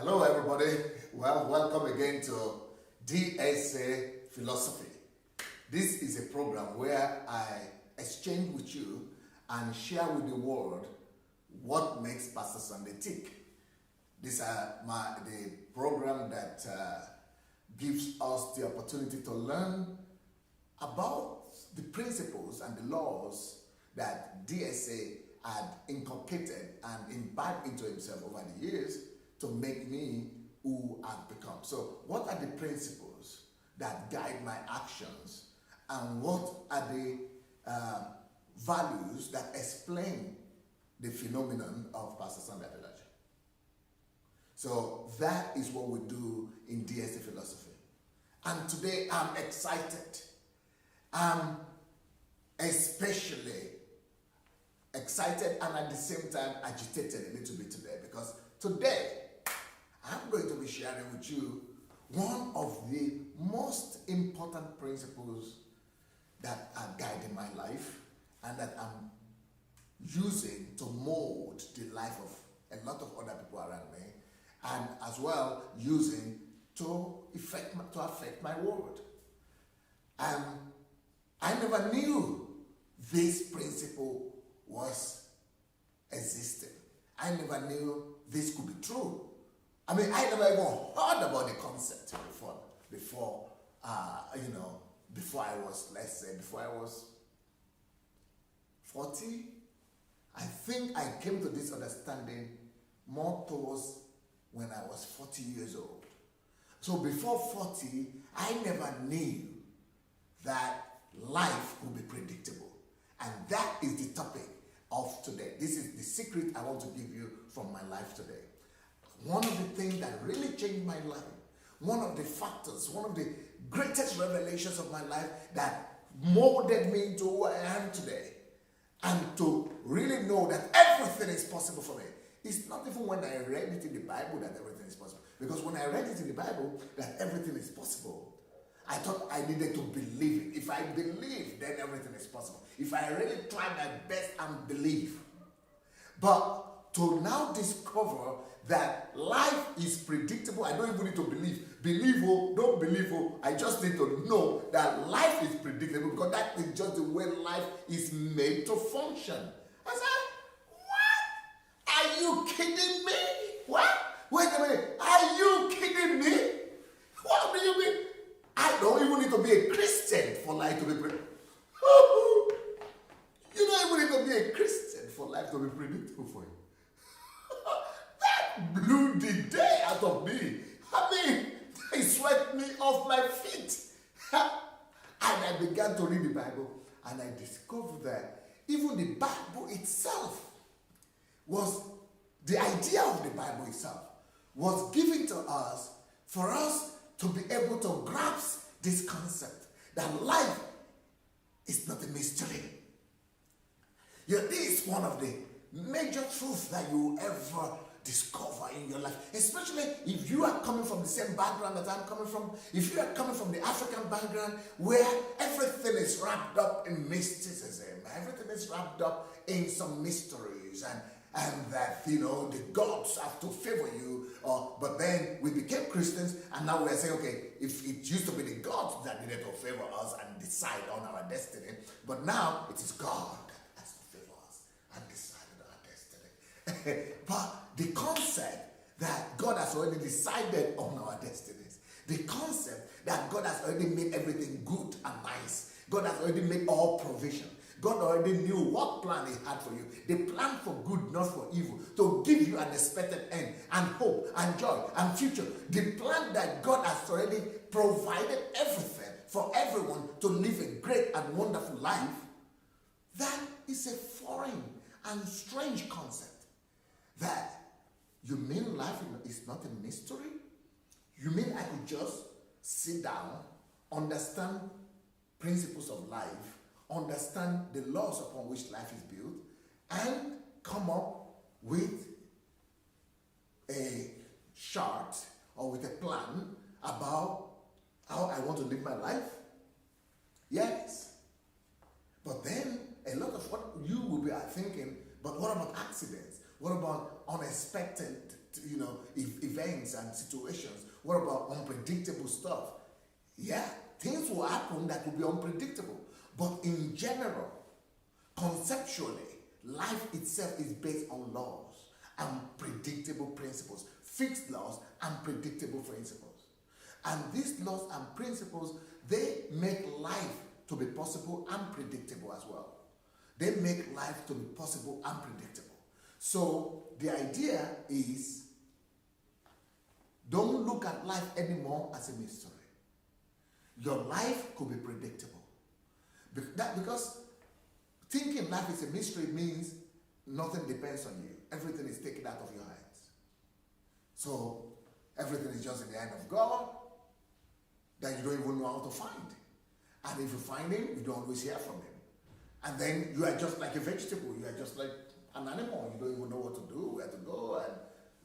Hello, everybody. Well, welcome again to DSA Philosophy. This is a program where I exchange with you and share with the world what makes Pastor Sunday tick. This is the program that gives us the opportunity to learn about the principles and the laws that DSA had inculcated and imbibed into himself over the years to make me who I've become. So what are the principles that guide my actions, and what are the values that explain the phenomenon of Pastor Sunday Adelaja? So that is what we do in DSA Philosophy. And today I'm excited. I'm especially excited and at the same time agitated a little bit today, because today I'm going to be sharing with you one of the most important principles that are guiding my life and that I'm using to mold the life of a lot of other people around me, and as well using to affect my world. I never knew this principle was existing. I never knew this could be true. I mean, I never even heard about the concept before I was 40. I think I came to this understanding more towards when I was 40 years old. So before 40, I never knew that life could be predictable. And that is the topic of today. This is the secret I want to give you from my life today. One of the things that really changed my life, one of the factors, one of the greatest revelations of my life that molded me into who I am today, and to really know that everything is possible for me. It's not even when I read it in the Bible that everything is possible. Because when I read it in the Bible that everything is possible, I thought I needed to believe it. If I believe, then everything is possible. If I really try my best and believe. But to now discover that life is predictable, I don't even need to believe. Believe or don't believe, I just need to know that life is predictable, because that is just the way life is made to function. I said, what? Are you kidding me? What? Wait a minute. Are you kidding me? What do you mean? I don't even need to be a Christian for life to be predictable. You don't even need to be a Christian for life to be predictable for you. That blew the day out of me. I mean, it swept me off my feet. And I began to read the Bible, and I discovered that even the Bible itself was, the idea of the Bible itself was given to us for us to be able to grasp this concept that life is not a mystery. This is one of the major truths that you will ever discover in your life, especially if you are coming from the same background that I'm coming from. If you are coming from the African background where everything is wrapped up in mysticism, everything is wrapped up in some mysteries, and that, the gods have to favor you. But then we became Christians, and now we are saying, okay, if it used to be the gods that needed to favor us and decide on our destiny, but now it is God that has to favor us and decide on our destiny. But the concept that God has already decided on our destinies, the concept that God has already made everything good and nice, God has already made all provision, God already knew what plan He had for you. The plan for good, not for evil. To give you an expected end and hope and joy and future. The plan that God has already provided everything for everyone to live a great and wonderful life. That is a foreign and strange concept. That you mean life is not a mystery? You mean I could just sit down, understand principles of life, understand the laws upon which life is built, and come up with a chart or with a plan about how I want to live my life? Yes. But then a lot of what you will be thinking, but what about accidents? What about unexpected events and situations? What about unpredictable stuff? Yeah, things will happen that will be unpredictable. But in general, conceptually, life itself is based on laws and predictable principles, fixed laws and predictable principles. And these laws and principles, they make life to be possible and predictable as well. They make life to be possible and predictable. So the idea is, don't look at life anymore as a mystery. Your life could be predictable. Because thinking life is a mystery means nothing depends on you. Everything is taken out of your hands. So everything is just in the hand of God that you don't even know how to find. And if you find him, you don't always hear from him. And then you are just like a vegetable. You are just like an animal. You don't even know what to do, where to go. And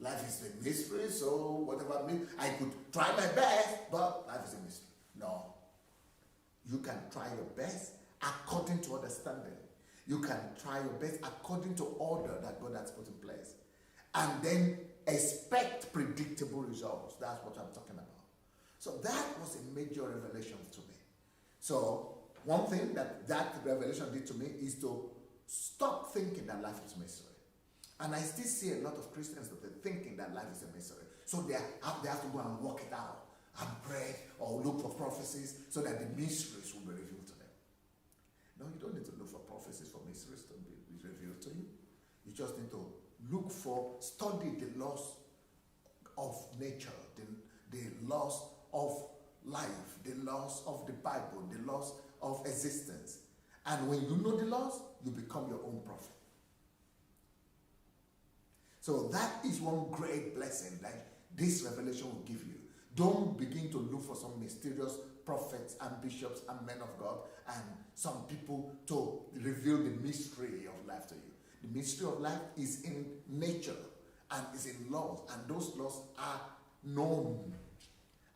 life is a mystery, so whatever means, I could try my best, but life is a mystery. No. You can try your best according to understanding. You can try your best according to order that God has put in place. And then expect predictable results. That's what I'm talking about. So that was a major revelation to me. So one thing that revelation did to me is to stop thinking that life is a mystery. And I still see a lot of Christians that are thinking that life is a mystery. So they have to go and work it out and pray or look for prophecies so that the mysteries will be revealed to them. No, you don't need to look for prophecies for mysteries to be revealed to you. You just need to study the laws of nature, the laws of life, the laws of the Bible, the laws of existence. And when you know the laws, you become your own prophet. So that is one great blessing that this revelation will give you. Don't begin to look for some mysterious prophets and bishops and men of God and some people to reveal the mystery of life to you. The mystery of life is in nature and is in laws, and those laws are known.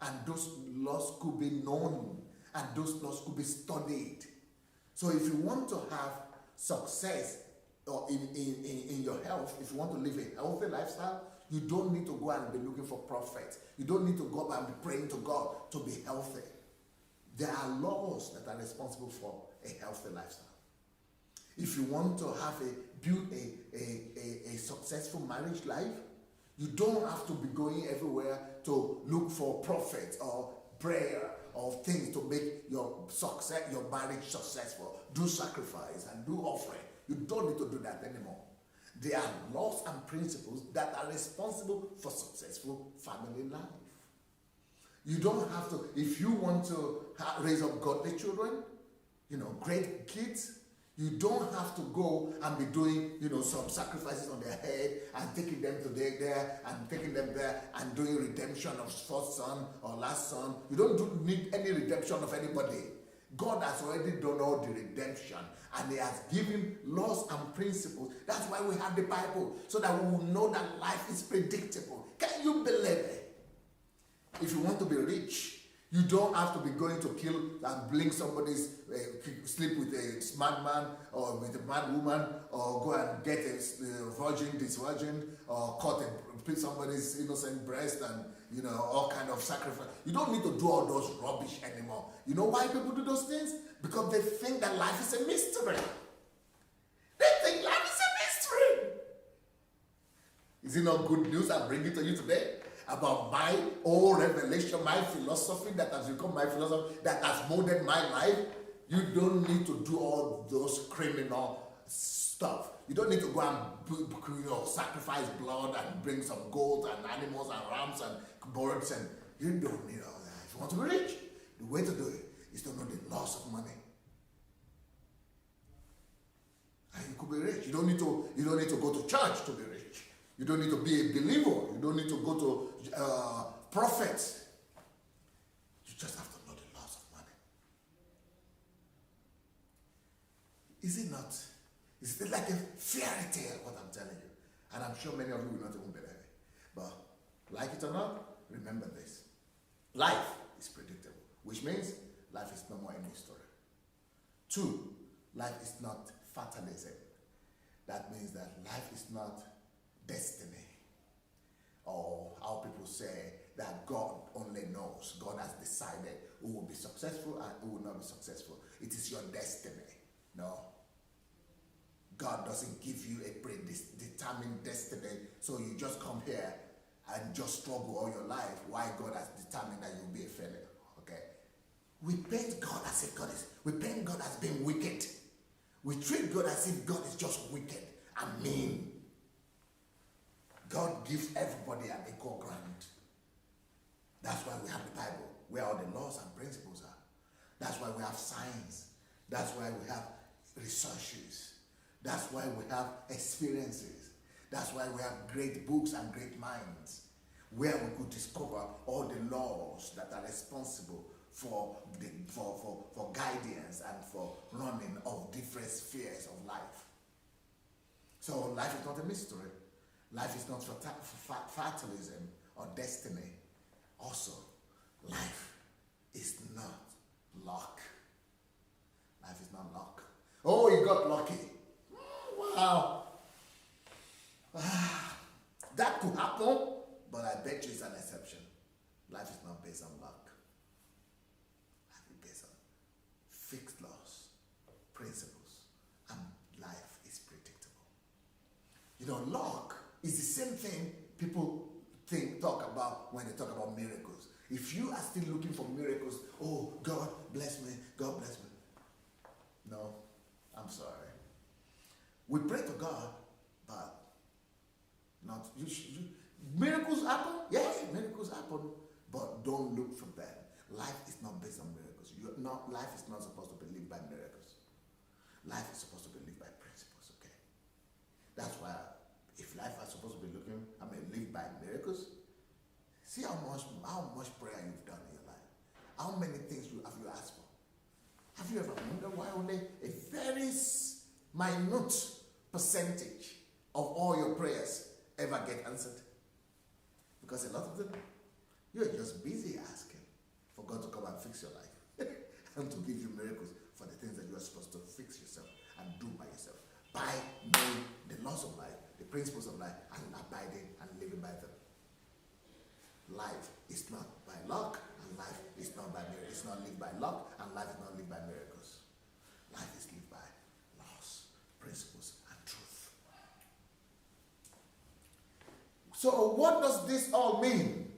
And those laws could be known, and those laws could be studied. So if you want to have success or in your health, if you want to live a healthy lifestyle, you don't need to go and be looking for prophets. You don't need to go and be praying to God to be healthy. There are laws that are responsible for a healthy lifestyle. If you want to build a successful marriage life, you don't have to be going everywhere to look for prophets or prayer or things to make your marriage successful. Do sacrifice and do offering. You don't need to do that anymore. There are laws and principles that are responsible for successful family life. You don't have to, if you want to raise up godly children, great kids, you don't have to go and be doing, some sacrifices on their head and taking them to there and taking them there and doing redemption of first son or last son. You don't need any redemption of anybody. God has already done all the redemption, and he has given laws and principles. That's why we have the Bible, so that we will know that life is predictable. Can you believe it? If you want to be rich, you don't have to be going to kill and blink somebody's, sleep with a smart man or with a mad woman, or go and get a virgin, or pick somebody's innocent breast and, all kind of sacrifice. You don't need to do all those rubbish anymore. You know why people do those things? Because they think that life is a mystery. They think life is a mystery. Is it not good news I'm bringing to you today? About my own revelation, my philosophy that has become my philosophy, that has molded my life. You don't need to do all those criminal stuff. You don't need to go and sacrifice blood and bring some gold and animals and rams and birds, and you don't need all that. If you want to be rich, the way to do it is to know the loss of money. And you could be rich. You don't need to go to church to be rich. You don't need to be a believer. You don't need to go to prophets. You just have to know the loss of money. Is it not? Is it like a fairy tale, what I'm telling you? And I'm sure many of you will not even believe it. But like it or not, remember this. Life is predictable, which means life is no more a mystery. 2, life is not fatalism. That means that life is not destiny. or how people say that God only knows. God has decided who will be successful and who will not be successful. It is your destiny. No. God doesn't give you a predetermined destiny, so you just come here and just struggle all your life. Why God has determined that you'll be a failure. Okay? We paint God as if we paint God as being wicked. We treat God as if God is just wicked and mean. God gives everybody an equal ground. That's why we have the Bible, where all the laws and principles are. That's why we have science. That's why we have researches. That's why we have experiences. That's why we have great books and great minds, where we could discover all the laws that are responsible for guidance and for running of different spheres of life. So life is not a mystery. Life is not fatalism or destiny. Also, life is not luck. Life is not luck. Oh, you got lucky. Wow. That could happen, but I bet you it's an exception. Life is not based on luck. Life is based on fixed laws, principles, and life is predictable. You know, luck is the same thing people talk about when they talk about miracles. If you are still looking for miracles, oh, God bless me, God bless me. No, I'm sorry. We pray to God, but not miracles happen. Yes, miracles happen, but don't look for them. Life is not based on miracles. Life is not supposed to be lived by miracles. Life is supposed to be lived by principles. Okay, that's why if life is supposed to be lived by miracles, see how much prayer you've done in your life. How many things have you asked for? Have you ever wondered why only a very minute percentage of all your prayers ever get answered? Because a lot of them, you're just busy asking for God to come and fix your life and to give you miracles for the things that you are supposed to fix yourself and do by yourself, by knowing the laws of life, the principles of life, and abiding and living by them. Life is not by luck, and life is not by miracles. It's not lived by luck, and life is not lived by miracles. Life is lived by laws, principles, and truth. So what does this all mean?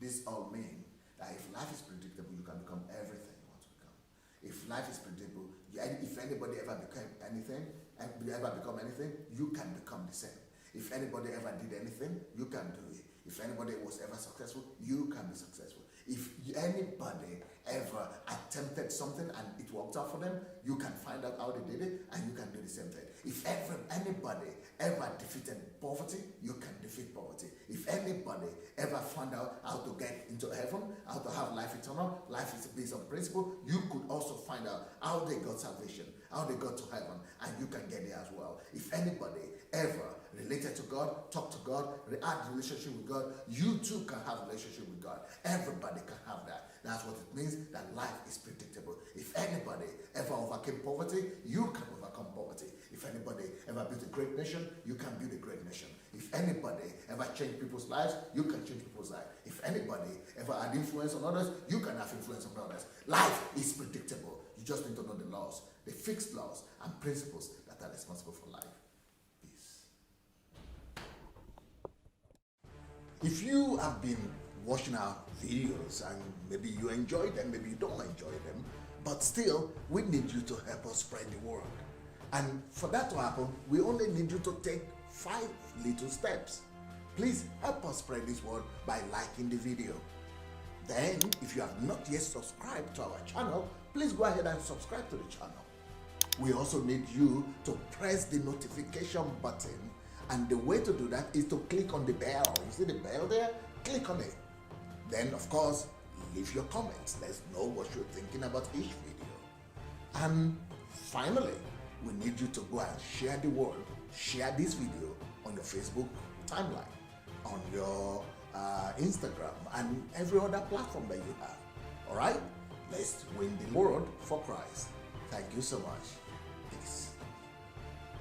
This all means that if life is predictable, you can become everything you want to become. If life is predictable, if anybody ever became anything, and you ever become anything, you can become the same. If anybody ever did anything, you can do it. If anybody was ever successful, you can be successful. If anybody ever attempted something and it worked out for them, you can find out how they did it and you can do the same thing. If anybody ever defeated poverty, you can defeat poverty. If anybody ever found out how to get into heaven, how to have life eternal, life is based on principle, you could also find out how they got salvation, how they got to heaven, and you can get there as well. If anybody ever related to God, talk to God, had relationship with God, you too can have a relationship with God. Everybody can have that. That's what it means that life is predictable. If anybody ever overcame poverty, you can overcome poverty. If anybody ever built a great nation, you can build a great nation. If anybody ever changed people's lives, you can change people's lives. If anybody ever had influence on others, you can have influence on others. Life is predictable. You just need to know the laws, the fixed laws and principles that are responsible for life. If you have been watching our videos and maybe you enjoy them, maybe you don't enjoy them, but still, we need you to help us spread the word. And for that to happen, we only need you to take 5 little steps. Please help us spread this word by liking the video. Then, if you have not yet subscribed to our channel, please go ahead and subscribe to the channel. We also need you to press the notification button. And the way to do that is to click on the bell. You see the bell there? Click on it. Then, of course, leave your comments. Let's know what you're thinking about each video. And finally, we need you to go and share the word. Share this video on your Facebook timeline, on your Instagram, and every other platform that you have. All right? Let's win the world for Christ. Thank you so much. Peace.